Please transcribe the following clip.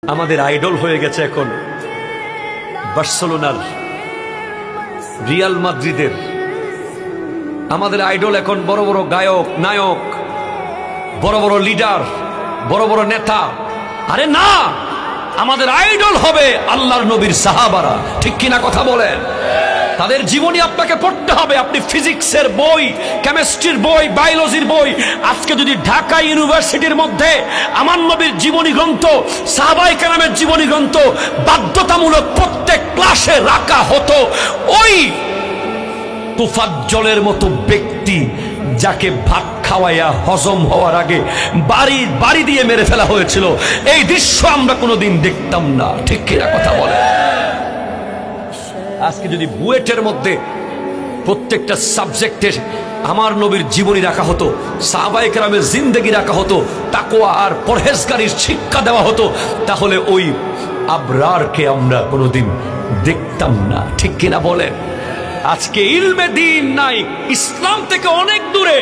আমাদের আইডল হয়ে গেছে এখন বার্সেলোনার, রিয়াল মাদ্রিদের। আমাদের আইডল এখন বড় বড় গায়ক, নায়ক, বড় বড় লিডার, বড় বড় নেতা। আরে না, আমাদের আইডল হবে আল্লাহর নবীর সাহাবারা। ঠিক কিনা কথা বলেন? তাদের জীবনী আপনাকে পড়তে হবে। আপনি ফিজিক্সের বই, কেমিস্ট্রির বই, বায়োলজির বই, আজকে যদি ঢাকা ইউনিভার্সিটির মধ্যে আমার নবীর জীবনী গ্রন্থ, সাহাবায়ে কেরামের জীবনী গ্রন্থ বাধ্যতামূলক প্রত্যেক ক্লাসে রাখা হতো, ওই তুফাজ্জলের মতো ব্যক্তি যাকে ভাত খাওয়াইয়া হজম হওয়ার আগে বাড়ি দিয়ে মেরে ফেলা হয়েছিল, এই দৃশ্য আমরা কোনোদিন দেখতাম না। ঠিক কিনা কথা বলে? আজকে যদি বুয়েটের মধ্যে প্রত্যেকটা সাবজেক্টের আমার নবীর জীবনী রাখা হতো, সাহাবায়ে কেরামের জিন্দেগি রাখা হতো, তাকওয়া আর পরহেজগারির শিক্ষা দেওয়া হতো, তাহলে ওই আবরারকে আমরা কোনোদিন দেখতাম না। ঠিক কিনা বলেন? আজকে ইলমে দ্বীন নাই, ইসলাম থেকে অনেক দূরে।